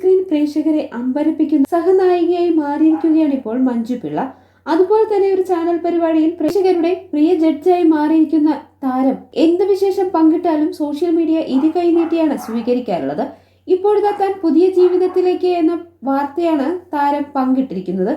Screen പ്രേക്ഷകരെ അമ്പരപ്പിക്കുന്ന സഹനായികയായി മാറിയിരിക്കുകയാണ് ഇപ്പോൾ മഞ്ജു പിള്ള. അതുപോലെ തന്നെ ഒരു ചാനൽ പരിപാടിയിൽ പ്രേക്ഷകരുടെ പ്രിയ ജഡ്ജായി മാറിയിരിക്കുന്ന താരം എന്ത് വിശേഷം പങ്കിട്ടാലും സോഷ്യൽ മീഡിയ ഇരു കൈനീട്ടിയാണ് സ്വീകരിക്കാറുള്ളത്. ഇപ്പോഴിതാ താൻ പുതിയ ജീവിതത്തിലേക്ക് എന്ന വാർത്തയാണ് താരം പങ്കിട്ടിരിക്കുന്നത്.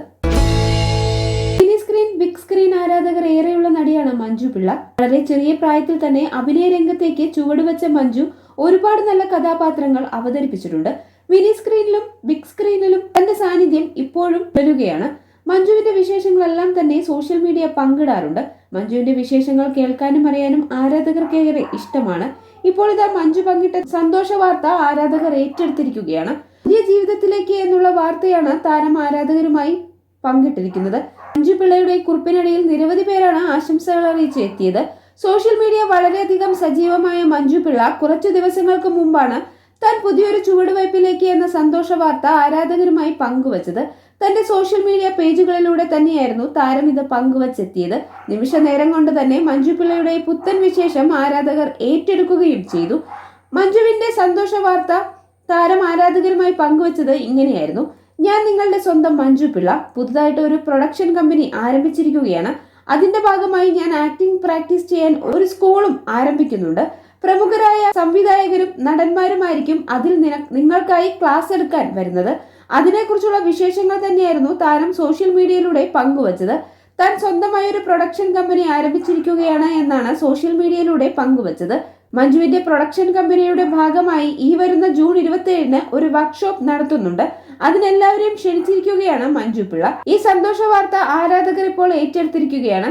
മിനി സ്ക്രീൻ ബിഗ് സ്ക്രീൻ ആരാധകർ ഏറെയുള്ള നടിയാണ് മഞ്ജു പിള്ള. വളരെ ചെറിയ പ്രായത്തിൽ തന്നെ അഭിനയ രംഗത്തേക്ക് ചുവടുവെച്ച മഞ്ജു ഒരുപാട് നല്ല കഥാപാത്രങ്ങൾ അവതരിപ്പിച്ചിട്ടുണ്ട്. മിനി സ്ക്രീനിലും ബിഗ് സ്ക്രീനിലും തന്റെ സാന്നിധ്യം ഇപ്പോഴും തുടരുകയാണ്. മഞ്ജുവിന്റെ വിശേഷങ്ങളെല്ലാം തന്നെ സോഷ്യൽ മീഡിയ പങ്കിടാറുണ്ട്. മഞ്ജുവിന്റെ വിശേഷങ്ങൾ കേൾക്കാനും അറിയാനും ആരാധകർക്കേറെ ഇഷ്ടമാണ്. ഇപ്പോൾ ഇതാ മഞ്ജു പങ്കിട്ട സന്തോഷ വാർത്ത ആരാധകർ ഏറ്റെടുത്തിരിക്കുകയാണ്. പുതിയ ജീവിതത്തിലേക്ക് എന്നുള്ള വാർത്തയാണ് താരം ആരാധകരുമായി പങ്കിട്ടിരിക്കുന്നത്. മഞ്ജു പിള്ളയുടെ കുറിപ്പിനിടയിൽ നിരവധി പേരാണ് ആശംസകൾ അറിയിച്ച് എത്തിയത്. സോഷ്യൽ മീഡിയ വളരെയധികം സജീവമായ മഞ്ജു പിള്ള കുറച്ചു ദിവസങ്ങൾക്ക് മുമ്പാണ് താൻ പുതിയൊരു ചുവടുവയ്പിലേക്ക് എന്ന സന്തോഷ വാർത്ത ആരാധകരുമായി പങ്കുവച്ചത്. തന്റെ സോഷ്യൽ മീഡിയ പേജുകളിലൂടെ തന്നെയായിരുന്നു താരം ഇത് പങ്കുവച്ചെത്തിയത്. നിമിഷ നേരം കൊണ്ട് തന്നെ മഞ്ജു പിള്ളയുടെ പുത്തൻ വിശേഷം ആരാധകർ ഏറ്റെടുക്കുകയും ചെയ്തു. മഞ്ജുവിന്റെ സന്തോഷ വാർത്ത താരം ആരാധകരുമായി പങ്കുവച്ചത് ഇങ്ങനെയായിരുന്നു: ഞാൻ നിങ്ങളുടെ സ്വന്തം മഞ്ജു പിള്ള. പുതുതായിട്ട് ഒരു പ്രൊഡക്ഷൻ കമ്പനി ആരംഭിച്ചിരിക്കുകയാണ്. അതിന്റെ ഭാഗമായി ഞാൻ ആക്ടിംഗ് പ്രാക്ടീസ് ചെയ്യാൻ ഒരു സ്കൂളും ആരംഭിക്കുന്നുണ്ട്. പ്രമുഖരായ സംവിധായകരും നടന്മാരുമായിരിക്കും അതിൽ നിങ്ങൾക്കായി ക്ലാസ് എടുക്കാൻ വരുന്നത്. അതിനെക്കുറിച്ചുള്ള വിശേഷങ്ങൾ തന്നെയായിരുന്നു താരം സോഷ്യൽ മീഡിയയിലൂടെ പങ്കുവച്ചത്. താൻ സ്വന്തമായി ഒരു പ്രൊഡക്ഷൻ കമ്പനി ആരംഭിച്ചിരിക്കുകയാണ് എന്നാണ് സോഷ്യൽ മീഡിയയിലൂടെ പങ്കുവച്ചത്. മഞ്ജുവിന്റെ പ്രൊഡക്ഷൻ കമ്പനിയുടെ ഭാഗമായി ഈ വരുന്ന ജൂൺ 27-ന് ഒരു വർക്ക്ഷോപ്പ് നടത്തുന്നുണ്ട്. അതിനെല്ലാവരെയും ക്ഷണിച്ചിരിക്കുകയാണ് മഞ്ജു പിള്ള. ഈ സന്തോഷ വാർത്ത ആരാധകർ ഇപ്പോൾ ഏറ്റെടുത്തിരിക്കുകയാണ്.